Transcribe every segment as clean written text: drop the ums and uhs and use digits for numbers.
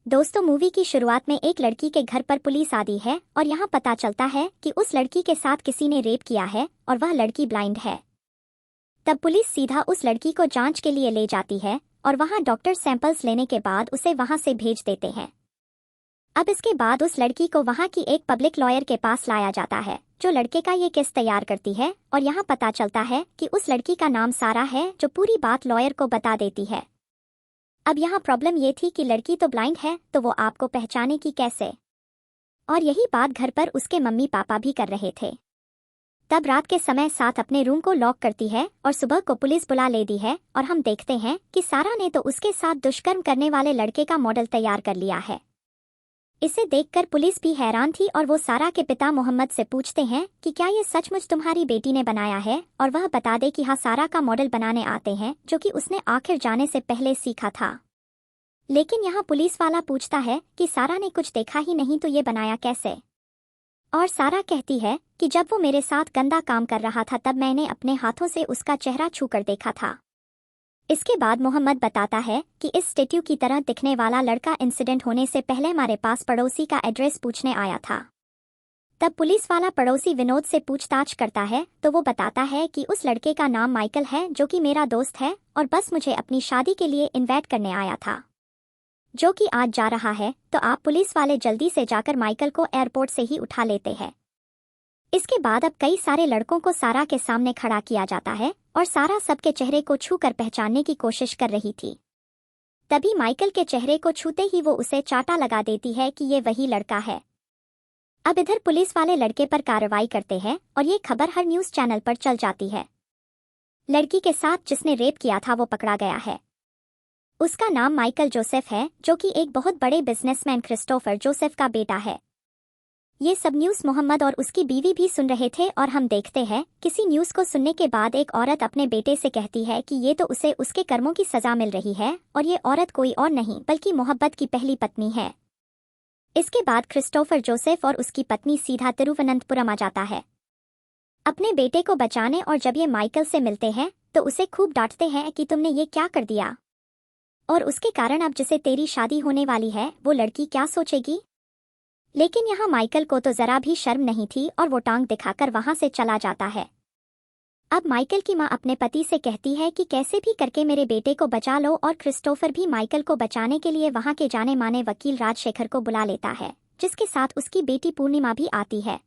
दोस्तों, मूवी की शुरुआत में एक लड़की के घर पर पुलिस आती है और यहाँ पता चलता है कि उस लड़की के साथ किसी ने रेप किया है और वह लड़की ब्लाइंड है। तब पुलिस सीधा उस लड़की को जांच के लिए ले जाती है और वहाँ डॉक्टर सैंपल्स लेने के बाद उसे वहाँ से भेज देते हैं। अब इसके बाद उस लड़की को वहाँ की एक पब्लिक लॉयर के पास लाया जाता है जो लड़के का ये केस तैयार करती है और यहाँ पता चलता है कि उस लड़की का नाम सारा है जो पूरी बात लॉयर को बता देती है। अब यहाँ प्रॉब्लम ये थी कि लड़की तो ब्लाइंड है तो वो आपको पहचाने की कैसे, और यही बात घर पर उसके मम्मी पापा भी कर रहे थे। तब रात के समय साथ अपने रूम को लॉक करती है और सुबह को पुलिस बुला लेती है और हम देखते हैं कि सारा ने तो उसके साथ दुष्कर्म करने वाले लड़के का मॉडल तैयार कर लिया है। इसे देखकर पुलिस भी हैरान थी और वो सारा के पिता मोहम्मद से पूछते हैं कि क्या ये सचमुच तुम्हारी बेटी ने बनाया है, और वह बता दे कि हाँ, सारा का मॉडल बनाने आते हैं जो कि उसने आखिर जाने से पहले सीखा था। लेकिन यहाँ पुलिस वाला पूछता है कि सारा ने कुछ देखा ही नहीं तो ये बनाया कैसे, और सारा कहती है कि जब वो मेरे साथ गंदा काम कर रहा था तब मैंने अपने हाथों से उसका चेहरा छूकर देखा था। इसके बाद मोहम्मद बताता है कि इस स्टैट्यू की तरह दिखने वाला लड़का इंसिडेंट होने से पहले हमारे पास पड़ोसी का एड्रेस पूछने आया था। तब पुलिस वाला पड़ोसी विनोद से पूछताछ करता है तो वो बताता है कि उस लड़के का नाम माइकल है जो कि मेरा दोस्त है और बस मुझे अपनी शादी के लिए इन्वाइट करने आया था, जो कि आज जा रहा है। तो आप पुलिस वाले जल्दी से जाकर माइकल को एयरपोर्ट से ही उठा लेते हैं। इसके बाद अब कई सारे लड़कों को सारा के सामने खड़ा किया जाता है और सारा सबके चेहरे को छूकर पहचानने की कोशिश कर रही थी। तभी माइकल के चेहरे को छूते ही वो उसे चाटा लगा देती है कि ये वही लड़का है। अब इधर पुलिस वाले लड़के पर कार्रवाई करते हैं और ये खबर हर न्यूज़ चैनल पर चल जाती है। लड़की के साथ जिसने रेप किया था वो पकड़ा गया है। उसका नाम माइकल जोसेफ है जो कि एक बहुत बड़े बिजनेसमैन क्रिस्टोफर जोसेफ का बेटा है। ये सब न्यूज़ मोहम्मद और उसकी बीवी भी सुन रहे थे और हम देखते हैं किसी न्यूज़ को सुनने के बाद एक औरत अपने बेटे से कहती है कि ये तो उसे उसके कर्मों की सजा मिल रही है और ये औरत कोई और नहीं बल्कि मोहब्बत की पहली पत्नी है। इसके बाद क्रिस्टोफर जोसेफ और उसकी पत्नी सीधा तिरुवनंतपुरम आ जाता है अपने बेटे को बचाने, और जब ये माइकल से मिलते हैं तो उसे खूब डांटते हैं कि तुमने ये क्या कर दिया, और उसके कारण अब जिसे तेरी शादी होने वाली है वो लड़की क्या सोचेगी। लेकिन यहाँ माइकल को तो जरा भी शर्म नहीं थी और वो टांग दिखाकर वहां से चला जाता है। अब माइकल की माँ अपने पति से कहती है कि कैसे भी करके मेरे बेटे को बचा लो, और क्रिस्टोफर भी माइकल को बचाने के लिए वहां के जाने माने वकील राजशेखर को बुला लेता है, जिसके साथ उसकी बेटी पूर्णिमा भी आती है,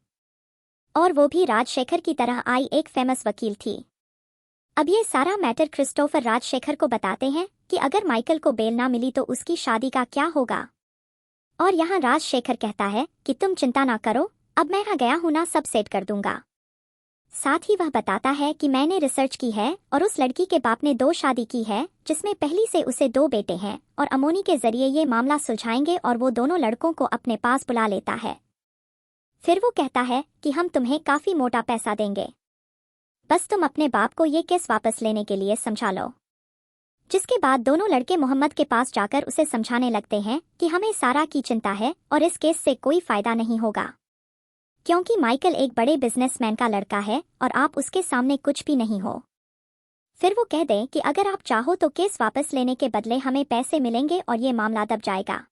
और वो भी राजशेखर की तरह आई एक फेमस वकील थी। अब ये सारा मैटर क्रिस्टोफर राजशेखर को बताते हैं कि अगर माइकल को बेल ना मिली तो उसकी शादी का क्या होगा। और यहाँ राजशेखर कहता है कि तुम चिंता ना करो, अब मैं यहाँ गया हूँ ना, सब सेट कर दूंगा। साथ ही वह बताता है कि मैंने रिसर्च की है और उस लड़की के बाप ने 2 शादी की है जिसमें पहली से उसे 2 बेटे हैं, और अमोनी के जरिए ये मामला सुलझाएंगे, और वो दोनों लड़कों को अपने पास बुला लेता है। फिर वो कहता है कि हम तुम्हें काफी मोटा पैसा देंगे, बस तुम अपने बाप को ये केस वापस लेने के लिए समझा लो। जिसके बाद दोनों लड़के मोहम्मद के पास जाकर उसे समझाने लगते हैं कि हमें सारा की चिंता है और इस केस से कोई फायदा नहीं होगा, क्योंकि माइकल एक बड़े बिजनेसमैन का लड़का है और आप उसके सामने कुछ भी नहीं हो। फिर वो कह दें कि अगर आप चाहो तो केस वापस लेने के बदले हमें पैसे मिलेंगे और ये मामला दब जाएगा।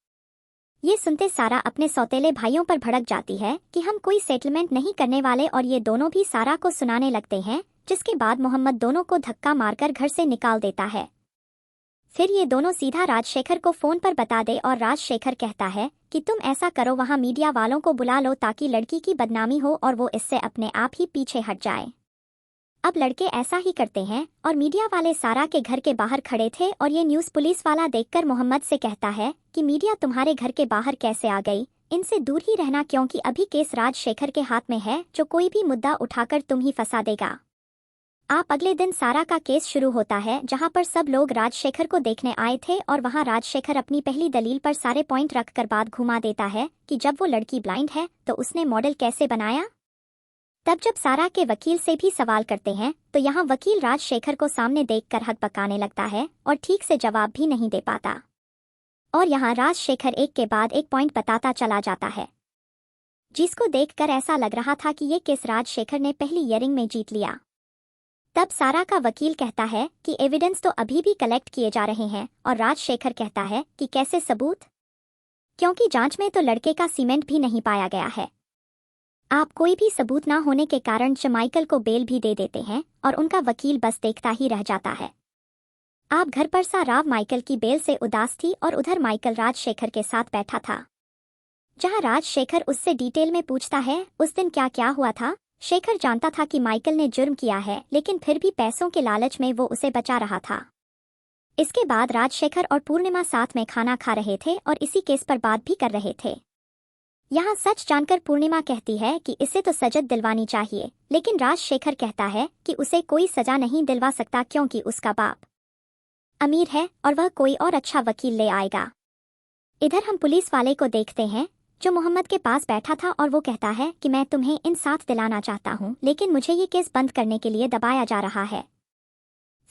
ये सुनते सारा अपने सौतेले भाइयों पर भड़क जाती है कि हम कोई सेटलमेंट नहीं करने वाले, और ये दोनों भी सारा को सुनाने लगते हैं, जिसके बाद मोहम्मद दोनों को धक्का मारकर घर से निकाल देता है। फिर ये दोनों सीधा राजशेखर को फोन पर बता दे और राजशेखर कहता है कि तुम ऐसा करो, वहां मीडिया वालों को बुला लो ताकि लड़की की बदनामी हो और वो इससे अपने आप ही पीछे हट जाए। अब लड़के ऐसा ही करते हैं और मीडिया वाले सारा के घर के बाहर खड़े थे, और ये न्यूज़ पुलिस वाला देखकर मोहम्मद से कहता है कि मीडिया तुम्हारे घर के बाहर कैसे आ गई, इनसे दूर ही रहना क्योंकि अभी केस राजशेखर के हाथ में है जो कोई भी मुद्दा उठाकर तुम ही फंसा देगा। आप अगले दिन सारा का केस शुरू होता है जहां पर सब लोग राजशेखर को देखने आए थे, और वहां राजशेखर अपनी पहली दलील पर सारे पॉइंट रखकर बात घुमा देता है कि जब वो लड़की ब्लाइंड है तो उसने मॉडल कैसे बनाया। तब जब सारा के वकील से भी सवाल करते हैं तो यहाँ वकील राजशेखर को सामने देखकर हक पकाने लगता है और ठीक से जवाब भी नहीं दे पाता, और यहाँ राजशेखर एक के बाद एक पॉइंट बताता चला जाता है, जिसको देखकर ऐसा लग रहा था कि ये केस राजशेखर ने पहली हियरिंग में जीत लिया। तब सारा का वकील कहता है कि एविडेंस तो अभी भी कलेक्ट किए जा रहे हैं, और राजशेखर कहता है कि कैसे सबूत। क्योंकि जांच में तो लड़के का सीमेंट भी नहीं पाया गया है। आप कोई भी सबूत ना होने के कारण माइकल को बेल भी दे देते हैं और उनका वकील बस देखता ही रह जाता है। आप घर पर सा राव माइकल की बेल से उदास थी और उधर माइकल राजशेखर के साथ बैठा था। जहां राजशेखर उससे डिटेल में पूछता है उस दिन क्या क्या हुआ था। शेखर जानता था कि माइकल ने जुर्म किया है, लेकिन फिर भी पैसों के लालच में वो उसे बचा रहा था। इसके बाद राजशेखर और पूर्णिमा साथ में खाना खा रहे थे और इसी केस पर बात भी कर रहे थे। यहाँ सच जानकर पूर्णिमा कहती है कि इसे तो सजा दिलवानी चाहिए, लेकिन राजशेखर कहता है कि उसे कोई सजा नहीं दिलवा सकता क्योंकि उसका बाप अमीर है और वह कोई और अच्छा वकील ले आएगा। इधर हम पुलिस वाले को देखते हैं जो मोहम्मद के पास बैठा था और वो कहता है कि मैं तुम्हें इंसाफ दिलाना चाहता हूँ, लेकिन मुझे ये केस बंद करने के लिए दबाया जा रहा है।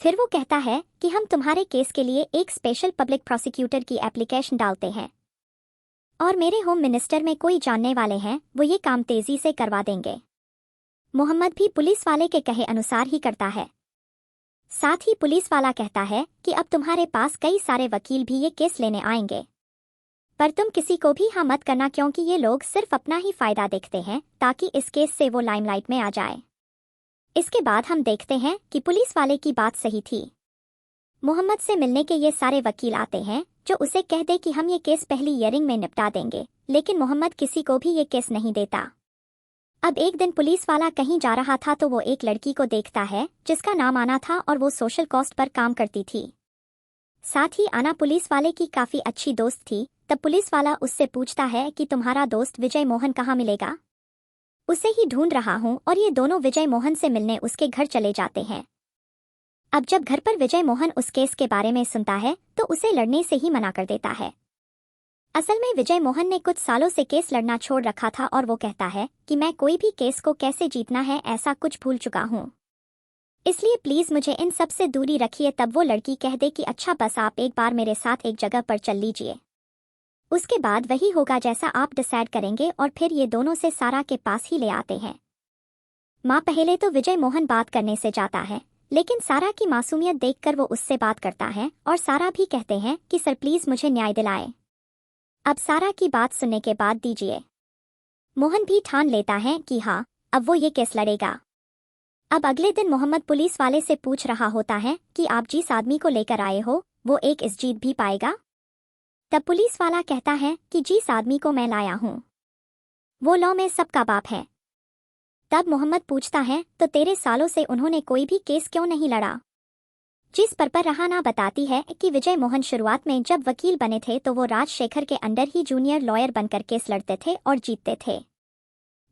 फिर वो कहता है कि हम तुम्हारे केस के लिए एक स्पेशल पब्लिक प्रोसिक्यूटर की एप्लीकेशन डालते हैं और मेरे होम मिनिस्टर में कोई जानने वाले हैं, वो ये काम तेजी से करवा देंगे। मोहम्मद भी पुलिस वाले के कहे अनुसार ही करता है। साथ ही पुलिस वाला कहता है कि अब तुम्हारे पास कई सारे वकील भी ये केस लेने आएंगे, पर तुम किसी को भी हाँ मत करना क्योंकि ये लोग सिर्फ अपना ही फायदा देखते हैं ताकि इस केस से वो लाइमलाइट में आ जाए। इसके बाद हम देखते हैं कि पुलिस वाले की बात सही थी। मोहम्मद से मिलने के ये सारे वकील आते हैं जो उसे कह दे कि हम ये केस पहली हियरिंग में निपटा देंगे, लेकिन मोहम्मद किसी को भी ये केस नहीं देता। अब एक दिन पुलिस वाला कहीं जा रहा था तो वो एक लड़की को देखता है जिसका नाम आना था और वो सोशल कॉस्ट पर काम करती थी। साथ ही आना पुलिस वाले की काफी अच्छी दोस्त थी। तब पुलिस वाला उससे पूछता है कि तुम्हारा दोस्त विजय मोहन कहाँ मिलेगा? उसे ही ढूंढ रहा हूँ, और ये दोनों विजय मोहन से मिलने उसके घर चले जाते हैं। अब जब घर पर विजय मोहन उस केस के बारे में सुनता है तो उसे लड़ने से ही मना कर देता है। असल में विजय मोहन ने कुछ सालों से केस लड़ना छोड़ रखा था और वो कहता है कि मैं कोई भी केस को कैसे जीतना है ऐसा कुछ भूल चुका हूँ, इसलिए प्लीज मुझे इन सब से दूरी रखिए। तब वो लड़की कह दे कि अच्छा बस आप एक बार मेरे साथ एक जगह पर चल लीजिए, उसके बाद वही होगा जैसा आप डिसाइड करेंगे। और फिर ये दोनों से सारा के पास ही ले आते हैं। माँ पहले तो विजय मोहन बात करने से जाता है, लेकिन सारा की मासूमियत देखकर वो उससे बात करता है और सारा भी कहते हैं कि सर प्लीज मुझे न्याय दिलाए। अब सारा की बात सुनने के बाद दीजिए। मोहन भी ठान लेता है कि हाँ अब वो ये केस लड़ेगा। अब अगले दिन मोहम्मद पुलिस वाले से पूछ रहा होता है कि आप जिस आदमी को लेकर आए हो वो एक इस जीत भी पाएगा? तब पुलिस वाला कहता है कि जिस आदमी को मैं लाया हूँ वो लॉ में सबका बाप है। तब मोहम्मद पूछता है तो तेरे सालों से उन्होंने कोई भी केस क्यों नहीं लड़ा? जिस पर रहाना बताती है कि विजय मोहन शुरुआत में जब वकील बने थे तो वो राजशेखर के अंडर ही जूनियर लॉयर बनकर केस लड़ते थे और जीतते थे।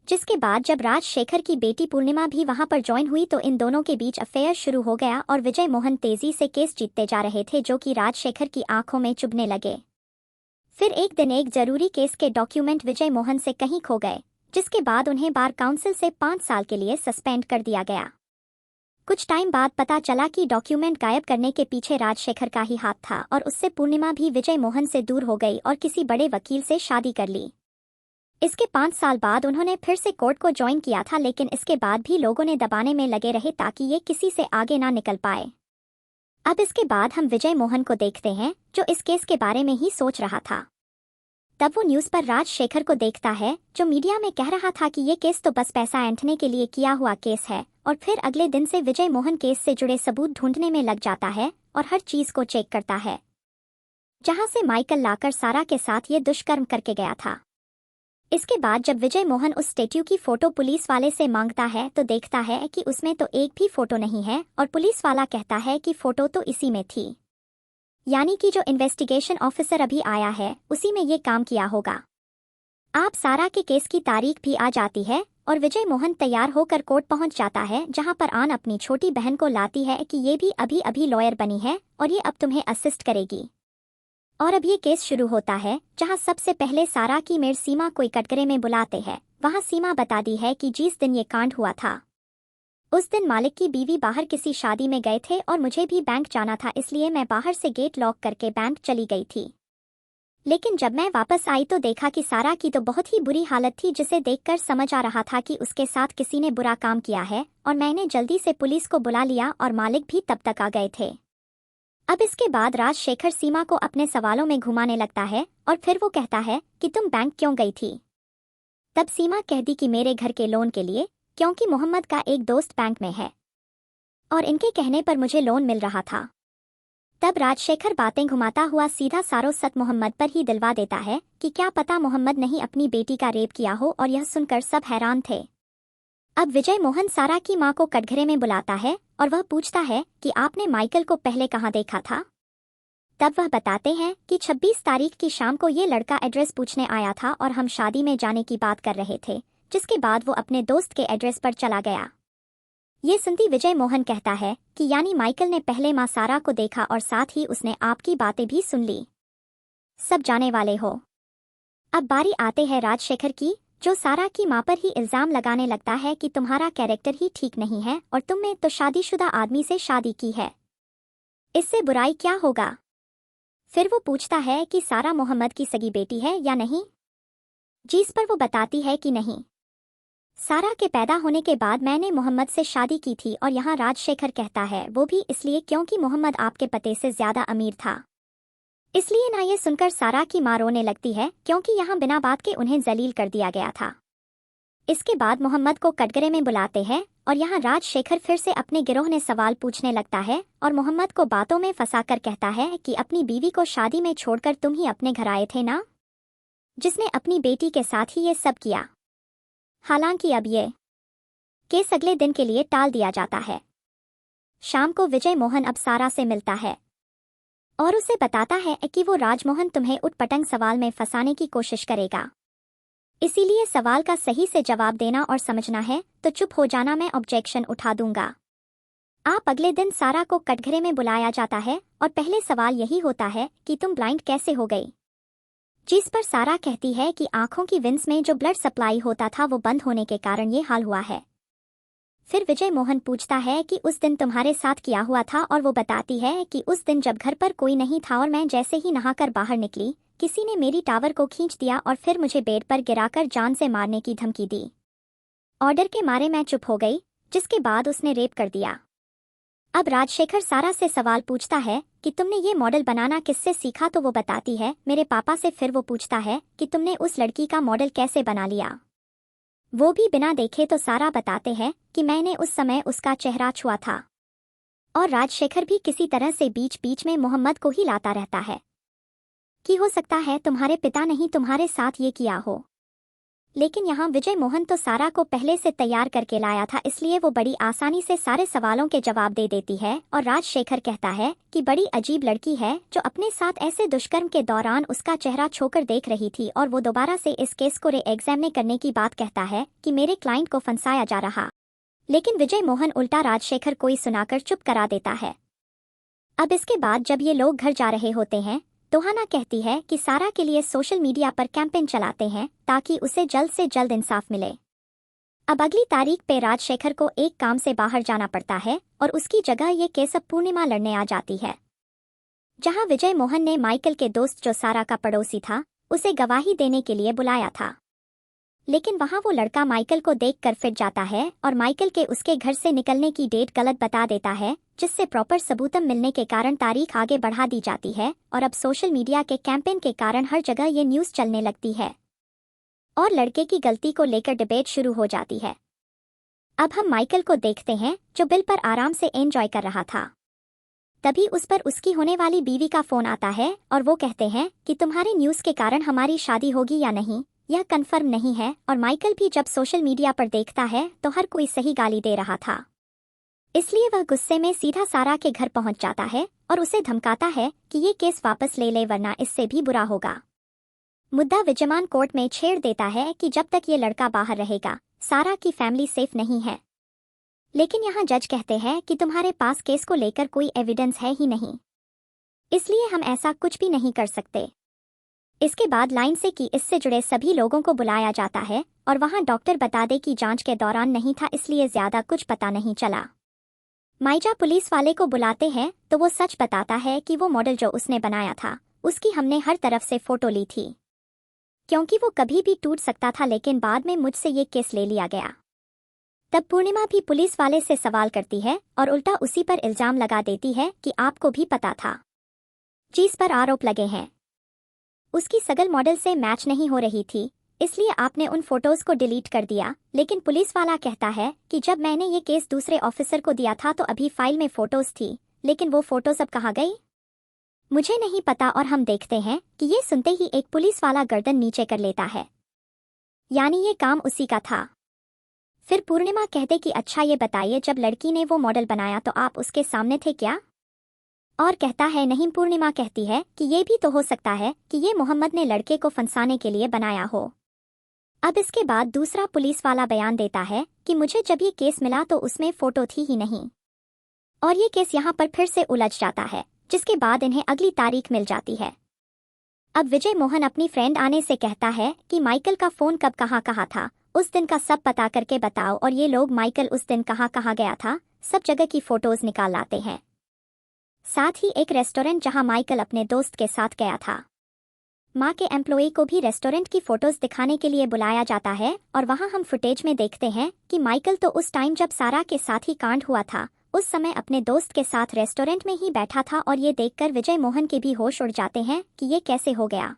जिसके बाद जब राजशेखर की बेटी पूर्णिमा भी वहां पर ज्वाइन हुई तो इन दोनों के बीच अफेयर शुरू हो गया और विजय मोहन तेजी से केस जीतते जा रहे थे जो कि राजशेखर की आंखों में चुभने लगे। फिर एक दिन एक जरूरी केस के डॉक्यूमेंट विजय मोहन से कहीं खो गए, जिसके बाद उन्हें बार काउंसिल से 5 साल के लिए सस्पेंड कर दिया गया। कुछ टाइम बाद पता चला कि डॉक्यूमेंट गायब करने के पीछे राजशेखर का ही हाथ था और उससे पूर्णिमा भी विजय मोहन से दूर हो गई और किसी बड़े वकील से शादी कर ली। इसके 5 साल बाद उन्होंने फिर से कोर्ट को ज्वाइन किया था, लेकिन इसके बाद भी लोगों ने दबाने में लगे रहे ताकि ये किसी से आगे ना निकल पाए। अब इसके बाद हम विजय मोहन को देखते हैं जो इस केस के बारे में ही सोच रहा था। तब वो न्यूज़ पर राजशेखर को देखता है जो मीडिया में कह रहा था कि ये केस तो बस पैसा ऐंठने के लिए किया हुआ केस है, और फिर अगले दिन से विजय मोहन केस से जुड़े सबूत ढूंढने में लग जाता है और हर चीज को चेक करता है जहां से माइकल लाकर सारा के साथ ये दुष्कर्म करके गया था। इसके बाद जब विजय मोहन उस स्टैच्यू की फोटो पुलिस वाले से मांगता है तो देखता है कि उसमें तो एक भी फोटो नहीं है और पुलिस वाला कहता है कि फोटो तो इसी में थी, यानी कि जो इन्वेस्टिगेशन ऑफिसर अभी आया है उसी में ये काम किया होगा। आप सारा के केस की तारीख भी आ जाती है और विजय मोहन तैयार होकर कोर्ट पहुंच जाता है जहां पर आन अपनी छोटी बहन को लाती है कि ये भी अभी अभी लॉयर बनी है और ये अब तुम्हें असिस्ट करेगी। और अब ये केस शुरू होता है जहां सबसे पहले सारा की मेड सीमा को कटघरे में बुलाते हैं। वहां सीमा बताती है कि जिस दिन ये कांड हुआ था उस दिन मालिक की बीवी बाहर किसी शादी में गए थे और मुझे भी बैंक जाना था, इसलिए मैं बाहर से गेट लॉक करके बैंक चली गई थी। लेकिन जब मैं वापस आई तो देखा कि सारा की तो बहुत ही बुरी हालत थी, जिसे देखकर समझ आ रहा था कि उसके साथ किसी ने बुरा काम किया है, और मैंने जल्दी से पुलिस को बुला लिया और मालिक भी तब तक आ गए थे। अब इसके बाद राजशेखर सीमा को अपने सवालों में घुमाने लगता है और फिर वो कहता है कि तुम बैंक क्यों गई थी। तब सीमा कहती कि मेरे घर के लोन के लिए, क्योंकि मोहम्मद का एक दोस्त बैंक में है और इनके कहने पर मुझे लोन मिल रहा था। तब राजशेखर बातें घुमाता हुआ सीधा सारो सत मोहम्मद पर ही दिलवा देता है कि क्या पता मोहम्मद नहीं अपनी बेटी का रेप किया हो, और यह सुनकर सब हैरान थे। अब विजय मोहन सारा की मां को कटघरे में बुलाता है और वह पूछता है कि आपने माइकल को पहले कहाँ देखा था। तब वह बताते हैं कि 26 तारीख की शाम को ये लड़का एड्रेस पूछने आया था और हम शादी में जाने की बात कर रहे थे, जिसके बाद वो अपने दोस्त के एड्रेस पर चला गया। ये सुनती विजय मोहन कहता है कि यानी माइकल ने पहले मां सारा को देखा और साथ ही उसने आपकी बातें भी सुन ली। सब जाने वाले हो। अब बारी आते हैं राजशेखर की, जो सारा की मां पर ही इल्जाम लगाने लगता है कि तुम्हारा कैरेक्टर ही ठीक नहीं है और तुमने तो शादीशुदा आदमी से शादी की है, इससे बुराई क्या होगा। फिर वो पूछता है कि सारा मोहम्मद की सगी बेटी है या नहीं, जिस पर वो बताती है कि नहीं। सारा के पैदा होने के बाद मैंने मोहम्मद से शादी की थी, और यहाँ राजशेखर कहता है वो भी इसलिए क्योंकि मोहम्मद आपके पति से ज्यादा अमीर था। इसलिए ना। ये सुनकर सारा की मां रोने लगती है क्योंकि यहाँ बिना बात के उन्हें जलील कर दिया गया था। इसके बाद मोहम्मद को कटघरे में बुलाते हैं और यहाँ राजशेखर फिर से अपने गिरोह ने सवाल पूछने लगता है और मोहम्मद को बातों में फंसाकर कहता है कि अपनी बीवी को शादी में छोड़कर तुम ही अपने घर आए थे ना, जिसने अपनी बेटी के साथ ही ये सब किया। हालांकि अब ये केस अगले दिन के लिए टाल दिया जाता है। शाम को विजय मोहन अब सारा से मिलता है और उसे बताता है कि वो राजमोहन तुम्हें उटपटंग सवाल में फंसाने की कोशिश करेगा, इसीलिए सवाल का सही से जवाब देना और समझना है तो चुप हो जाना, मैं ऑब्जेक्शन उठा दूंगा। आप अगले दिन सारा को कटघरे में बुलाया जाता है और पहले सवाल यही होता है कि तुम ब्लाइंड कैसे हो गई, जिस पर सारा कहती है कि आंखों की विंस में जो ब्लड सप्लाई होता था वो बंद होने के कारण ये हाल हुआ है। फिर विजय मोहन पूछता है कि उस दिन तुम्हारे साथ किया हुआ था, और वो बताती है कि उस दिन जब घर पर कोई नहीं था और मैं जैसे ही नहाकर बाहर निकली, किसी ने मेरी टावर को खींच दिया और फिर मुझे बेड पर गिराकर जान से मारने की धमकी दी। ऑर्डर के मारे मैं चुप हो गई, जिसके बाद उसने रेप कर दिया। अब राजशेखर सारा से सवाल पूछता है कि तुमने ये मॉडल बनाना किससे सीखा, तो वो बताती है मेरे पापा से। फिर वो पूछता है कि तुमने उस लड़की का मॉडल कैसे बना लिया, वो भी बिना देखे, तो सारा बताते हैं कि मैंने उस समय उसका चेहरा छुआ था। और राजशेखर भी किसी तरह से बीच बीच में मोहम्मद को ही लाता रहता है कि हो सकता है तुम्हारे पिता ने ही तुम्हारे साथ ये किया हो। लेकिन यहाँ विजय मोहन तो सारा को पहले से तैयार करके लाया था, इसलिए वो बड़ी आसानी से सारे सवालों के जवाब दे देती है। और राजशेखर कहता है कि बड़ी अजीब लड़की है जो अपने साथ ऐसे दुष्कर्म के दौरान उसका चेहरा छोकर देख रही थी, और वो दोबारा से इस केस को री-एग्जामिन करने की बात कहता है कि मेरे क्लाइंट को फंसाया जा रहा। लेकिन विजय मोहन उल्टा राजशेखर को ही सुनाकर चुप करा देता है। अब इसके बाद जब ये लोग घर जा रहे होते हैं, तोहाना कहती है कि सारा के लिए सोशल मीडिया पर कैंपेन चलाते हैं ताकि उसे जल्द से जल्द इंसाफ मिले। अब अगली तारीख पे राजशेखर को एक काम से बाहर जाना पड़ता है और उसकी जगह ये केस अब पूर्णिमा लड़ने आ जाती है, जहां विजय मोहन ने माइकल के दोस्त जो सारा का पड़ोसी था उसे गवाही देने के लिए बुलाया था। लेकिन वहां वो लड़का माइकल को देखकर फिट जाता है और माइकल के उसके घर से निकलने की डेट गलत बता देता है, जिससे प्रॉपर सबूतम मिलने के कारण तारीख आगे बढ़ा दी जाती है। और अब सोशल मीडिया के कैंपेन के कारण हर जगह ये न्यूज़ चलने लगती है और लड़के की गलती को लेकर डिबेट शुरू हो जाती है। अब हम माइकल को देखते हैं जो बिल पर आराम से एंजॉय कर रहा था। तभी उस पर उसकी होने वाली बीवी का फोन आता है और वो कहते हैं कि तुम्हारे न्यूज़ के कारण हमारी शादी होगी या नहीं यह कंफर्म नहीं है। और माइकल भी जब सोशल मीडिया पर देखता है तो हर कोई सही गाली दे रहा था, इसलिए वह गुस्से में सीधा सारा के घर पहुंच जाता है और उसे धमकाता है कि ये केस वापस ले ले वरना इससे भी बुरा होगा। मुद्दा विजयमान कोर्ट में छेड़ देता है कि जब तक ये लड़का बाहर रहेगा सारा की फैमिली सेफ नहीं है। लेकिन यहाँ जज कहते हैं कि तुम्हारे पास केस को लेकर कोई एविडेंस है ही नहीं, इसलिए हम ऐसा कुछ भी नहीं कर सकते। इसके बाद लाइन से कि इससे जुड़े सभी लोगों को बुलाया जाता है और वहां डॉक्टर बता दे कि जांच के दौरान नहीं था, इसलिए ज्यादा कुछ पता नहीं चला। माइजा पुलिस वाले को बुलाते हैं तो वो सच बताता है कि वो मॉडल जो उसने बनाया था उसकी हमने हर तरफ से फोटो ली थी, क्योंकि वो कभी भी टूट सकता था, लेकिन बाद में मुझसे ये केस ले लिया गया। तब पूर्णिमा भी पुलिस वाले से सवाल करती है और उल्टा उसी पर इल्जाम लगा देती है कि आपको भी पता था, जिस पर आरोप लगे हैं उसकी सगल मॉडल से मैच नहीं हो रही थी, इसलिए आपने उन फोटोज को डिलीट कर दिया। लेकिन पुलिस वाला कहता है कि जब मैंने ये केस दूसरे ऑफिसर को दिया था तो अभी फाइल में फोटोज थी, लेकिन वो फोटोज अब कहाँ गई मुझे नहीं पता। और हम देखते हैं कि ये सुनते ही एक पुलिस वाला गर्दन नीचे कर लेता है, यानी ये काम उसी का था। फिर पूर्णिमा कहते कि अच्छा ये बताइए, जब लड़की ने वो मॉडल बनाया तो आप उसके सामने थे क्या? और कहता है नहीं। पूर्णिमा कहती है कि ये भी तो हो सकता है कि ये मोहम्मद ने लड़के को फंसाने के लिए बनाया हो। अब इसके बाद दूसरा पुलिस वाला बयान देता है कि मुझे जब ये केस मिला तो उसमें फोटो थी ही नहीं, और ये केस यहाँ पर फिर से उलझ जाता है, जिसके बाद इन्हें अगली तारीख मिल जाती है। अब विजय मोहन अपनी फ्रेंड आने से कहता है कि माइकल का फोन कब कहाँ था, उस दिन का सब पता करके बताओ। और ये लोग माइकल उस दिन कहाँ गया था सब जगह की फोटोज निकाल लाते हैं, साथ ही एक रेस्टोरेंट जहां माइकल अपने दोस्त के साथ गया था। माँ के एम्प्लॉई को भी रेस्टोरेंट की फोटोज दिखाने के लिए बुलाया जाता है, और वहां हम फुटेज में देखते हैं कि माइकल तो उस टाइम जब सारा के साथ ही कांड हुआ था उस समय अपने दोस्त के साथ रेस्टोरेंट में ही बैठा था। और ये देखकर विजय मोहन के भी होश उड़ जाते हैं कि ये कैसे हो गया।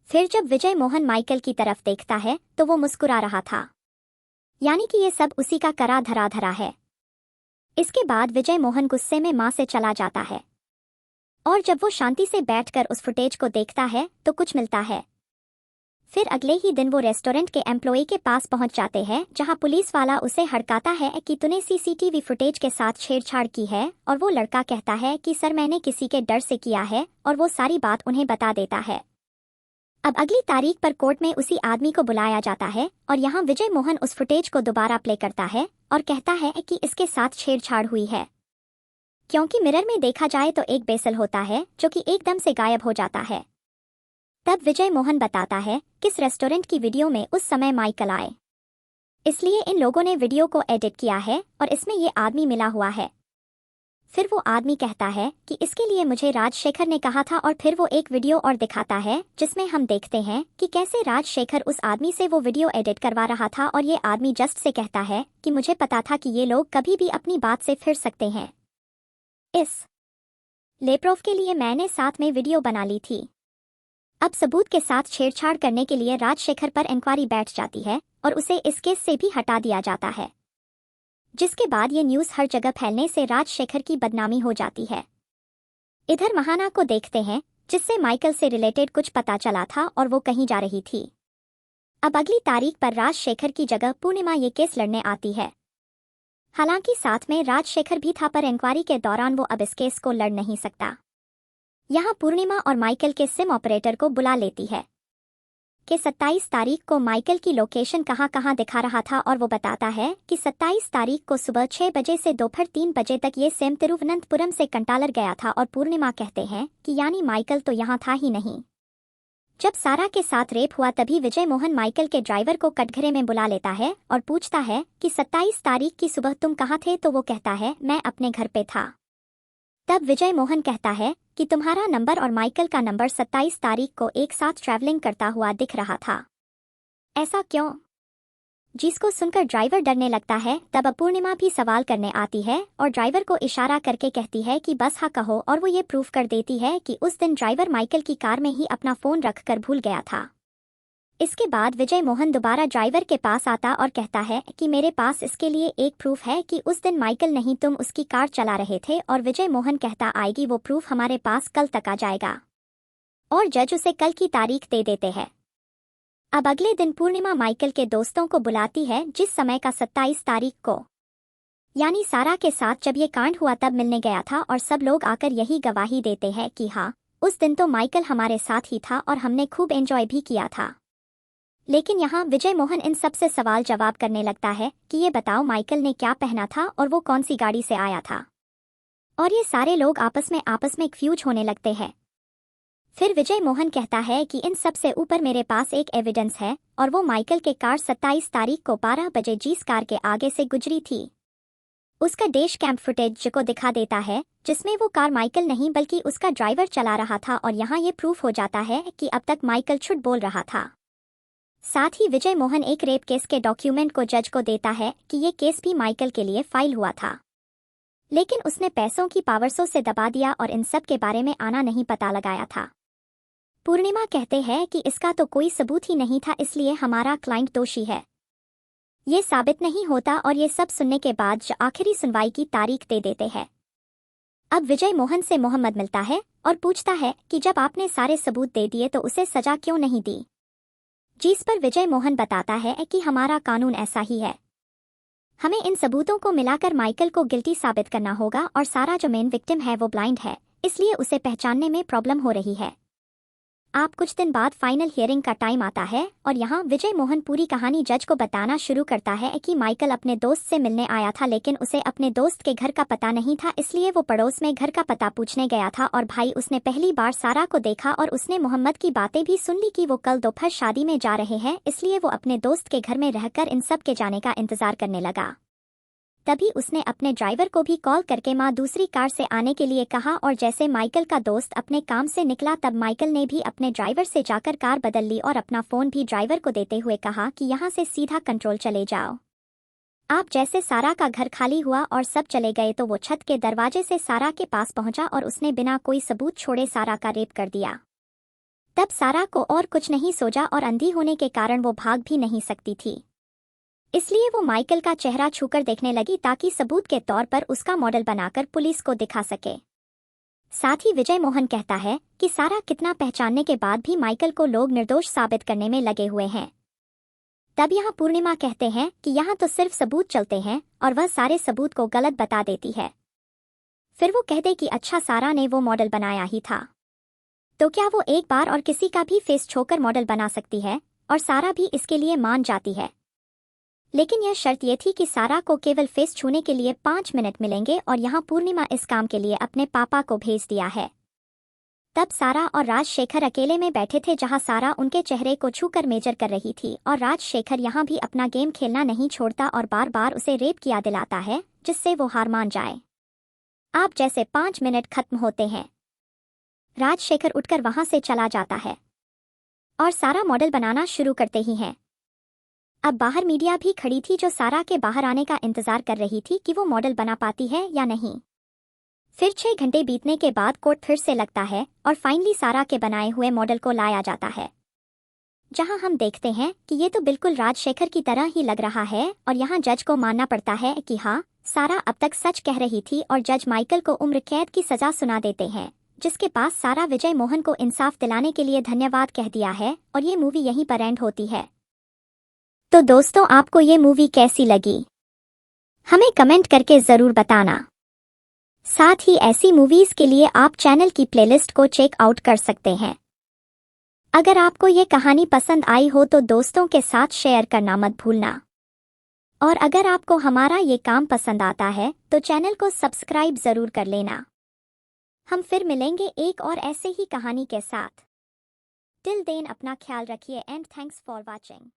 फिर जब विजय मोहन माइकल की तरफ देखता है तो वो मुस्कुरा रहा था, यानी कि ये सब उसी का करा धरा है। इसके बाद विजय मोहन गुस्से में मां से चला जाता है, और जब वो शांति से बैठकर उस फुटेज को देखता है तो कुछ मिलता है। फिर अगले ही दिन वो रेस्टोरेंट के एम्प्लॉई के पास पहुंच जाते हैं, जहां पुलिस वाला उसे हड़काता है कि तूने सीसीटीवी फुटेज के साथ छेड़छाड़ की है। और वो लड़का कहता है कि सर मैंने किसी के डर से किया है, और वो सारी बात उन्हें बता देता है। अब अगली तारीख पर कोर्ट में उसी आदमी को बुलाया जाता है, और यहाँ विजय मोहन उस फुटेज को दोबारा प्ले करता है और कहता है कि इसके साथ छेड़छाड़ हुई है, क्योंकि मिरर में देखा जाए तो एक बेसल होता है जो कि एकदम से गायब हो जाता है। तब विजय मोहन बताता है किस रेस्टोरेंट की वीडियो में उस समय माइकल आए, इसलिए इन लोगों ने वीडियो को एडिट किया है और इसमें ये आदमी मिला हुआ है। फिर वो आदमी कहता है कि इसके लिए मुझे राजशेखर ने कहा था, और फिर वो एक वीडियो और दिखाता है जिसमें हम देखते हैं कि कैसे राजशेखर उस आदमी से वो वीडियो एडिट करवा रहा था। और ये आदमी जस्ट से कहता है कि मुझे पता था कि ये लोग कभी भी अपनी बात से फिर सकते हैं, इस लेप्रोफ के लिए मैंने साथ में वीडियो बना ली थी। अब सबूत के साथ छेड़छाड़ करने के लिए राजशेखर पर इंक्वायरी बैठ जाती है और उसे इस केस से भी हटा दिया जाता है, जिसके बाद ये न्यूज़ हर जगह फैलने से राजशेखर की बदनामी हो जाती है। इधर महाना को देखते हैं, जिससे माइकल से रिलेटेड कुछ पता चला था और वो कहीं जा रही थी। अब अगली तारीख पर राजशेखर की जगह पूर्णिमा ये केस लड़ने आती है। हालांकि साथ में राजशेखर भी था, पर इंक्वायरी के दौरान वो अब इस केस को लड़ नहीं सकता। यहाँ पूर्णिमा और माइकल के सिम ऑपरेटर को बुला लेती है कि 27 तारीख को माइकल की लोकेशन कहाँ दिखा रहा था, और वो बताता है कि 27 तारीख को सुबह 6 बजे से दोपहर 3 बजे तक ये सिम तिरुवनंतपुरम से कंटालर गया था। और पूर्णिमा कहते हैं कि यानी माइकल तो यहाँ था ही नहीं। जब सारा के साथ रेप हुआ तभी विजय मोहन माइकल के ड्राइवर को कटघरे में बुला लेता है और पूछता है कि 27 तारीख की सुबह तुम कहाँ थे? तो वो कहता है मैं अपने घर पे था। तब विजय मोहन कहता है कि तुम्हारा नंबर और माइकल का नंबर 27 तारीख को एक साथ ट्रैवलिंग करता हुआ दिख रहा था, ऐसा क्यों? जिसको सुनकर ड्राइवर डरने लगता है। तब पूर्णिमा भी सवाल करने आती है और ड्राइवर को इशारा करके कहती है कि बस हाँ कहो, और वो ये प्रूफ कर देती है कि उस दिन ड्राइवर माइकल की कार में ही अपना फ़ोन रखकर भूल गया था। इसके बाद विजय मोहन दोबारा ड्राइवर के पास आता और कहता है कि मेरे पास इसके लिए एक प्रूफ है कि उस दिन माइकल नहीं तुम उसकी कार चला रहे थे। और विजय मोहन कहता आएगी वो प्रूफ हमारे पास कल तक आ जाएगा, और जज उसे कल की तारीख दे देते हैं। अब अगले दिन पूर्णिमा माइकल के दोस्तों को बुलाती है, जिस समय का 27 तारीख को यानी सारा के साथ जब ये कांड हुआ तब मिलने गया था, और सब लोग आकर यही गवाही देते हैं कि हाँ उस दिन तो माइकल हमारे साथ ही था और हमने खूब एंजॉय भी किया था। लेकिन यहाँ विजय मोहन इन सब से सवाल जवाब करने लगता है कि ये बताओ माइकल ने क्या पहना था और वो कौन सी गाड़ी से आया था। और ये सारे लोग आपस में कंफ्यूज होने लगते हैं। फिर विजय मोहन कहता है कि इन सब से ऊपर मेरे पास एक एविडेंस है, और वो माइकल के कार 27 तारीख को 12 बजे जिस कार के आगे से गुजरी थी उसका डैश कैम फुटेज को दिखा देता है, जिसमें वो कार माइकल नहीं बल्कि उसका ड्राइवर चला रहा था। और यहाँ ये प्रूफ हो जाता है कि अब तक माइकल झूठ बोल रहा था। साथ ही विजय मोहन एक रेप केस के डॉक्यूमेंट को जज को देता है कि ये केस भी माइकल के लिए फाइल हुआ था, लेकिन उसने पैसों की पावरसों से दबा दिया और इन सब के बारे में आना नहीं पता लगाया था। पूर्णिमा कहते हैं कि इसका तो कोई सबूत ही नहीं था, इसलिए हमारा क्लाइंट दोषी है। ये साबित नहीं होता और ये सब सुनने के बाद आखिरी सुनवाई की तारीख दे देते हैं। अब विजय मोहन से मोहम्मद मिलता है और पूछता है कि जब आपने सारे सबूत दे दिए तो उसे सजा क्यों नहीं दी। जिस पर विजय मोहन बताता है कि हमारा कानून ऐसा ही है, हमें इन सबूतों को मिलाकर माइकल को गिल्टी साबित करना होगा और सारा जो मेन विक्टिम है वो ब्लाइंड है, इसलिए उसे पहचानने में प्रॉब्लम हो रही है। आप कुछ दिन बाद फाइनल हियरिंग का टाइम आता है और यहाँ विजय मोहन पूरी कहानी जज को बताना शुरू करता है कि माइकल अपने दोस्त से मिलने आया था, लेकिन उसे अपने दोस्त के घर का पता नहीं था, इसलिए वो पड़ोस में घर का पता पूछने गया था। और भाई उसने पहली बार सारा को देखा और उसने मोहम्मद की बातें भी सुन ली कि वो कल दोपहर शादी में जा रहे हैं, इसलिए वो अपने दोस्त के घर में रहकर इन सब के जाने का इंतजार करने लगा। तभी उसने अपने ड्राइवर को भी कॉल करके माँ दूसरी कार से आने के लिए कहा और जैसे माइकल का दोस्त अपने काम से निकला तब माइकल ने भी अपने ड्राइवर से जाकर कार बदल ली और अपना फ़ोन भी ड्राइवर को देते हुए कहा कि यहाँ से सीधा कंट्रोल चले जाओ। आप जैसे सारा का घर खाली हुआ और सब चले गए तो वो छत के दरवाजे से सारा के पास पहुंचा और उसने बिना कोई सबूत छोड़े सारा का रेप कर दिया। तब सारा को और कुछ नहीं सूझा और अंधी होने के कारण वो भाग भी नहीं सकती थी, इसलिए वो माइकल का चेहरा छूकर देखने लगी ताकि सबूत के तौर पर उसका मॉडल बनाकर पुलिस को दिखा सके। साथ ही विजय मोहन कहता है कि सारा कितना पहचानने के बाद भी माइकल को लोग निर्दोष साबित करने में लगे हुए हैं। तब यहाँ पूर्णिमा कहते हैं कि यहाँ तो सिर्फ सबूत चलते हैं और वह सारे सबूत को गलत बता देती है। फिर वो कहते कि अच्छा सारा ने वो मॉडल बनाया ही था, तो क्या वो एक बार और किसी का भी फेस छोकर मॉडल बना सकती है, और सारा भी इसके लिए मान जाती है। लेकिन यह शर्त यह थी कि सारा को केवल फेस छूने के लिए 5 मिनट मिलेंगे और यहाँ पूर्णिमा इस काम के लिए अपने पापा को भेज दिया है। तब सारा और राजशेखर अकेले में बैठे थे जहाँ सारा उनके चेहरे को छूकर मेजर कर रही थी और राजशेखर यहाँ भी अपना गेम खेलना नहीं छोड़ता और बार बार उसे रेप किया दिलाता है जिससे वो हार मान जाए। आप जैसे 5 मिनट खत्म होते हैं, राजशेखर उठकर वहां से चला जाता है और सारा मॉडल बनाना शुरू करते ही हैं। अब बाहर मीडिया भी खड़ी थी जो सारा के बाहर आने का इंतजार कर रही थी कि वो मॉडल बना पाती है या नहीं। फिर 6 घंटे बीतने के बाद कोर्ट फिर से लगता है और फाइनली सारा के बनाए हुए मॉडल को लाया जाता है, जहां हम देखते हैं कि ये तो बिल्कुल राजशेखर की तरह ही लग रहा है और यहाँ जज को मानना पड़ता है कि हाँ, सारा अब तक सच कह रही थी और जज माइकल को उम्र कैद की सजा सुना देते हैं, जिसके पास सारा विजय मोहन को इंसाफ दिलाने के लिए धन्यवाद कह दिया है और ये मूवी यहीं पर एंड होती है। तो दोस्तों, आपको ये मूवी कैसी लगी हमें कमेंट करके ज़रूर बताना। साथ ही ऐसी मूवीज़ के लिए आप चैनल की प्लेलिस्ट को चेक आउट कर सकते हैं। अगर आपको ये कहानी पसंद आई हो तो दोस्तों के साथ शेयर करना मत भूलना, और अगर आपको हमारा ये काम पसंद आता है तो चैनल को सब्सक्राइब ज़रूर कर लेना। हम फिर मिलेंगे एक और ऐसे ही कहानी के साथ। टिल देन अपना ख्याल रखिए एंड थैंक्स फॉर वॉचिंग।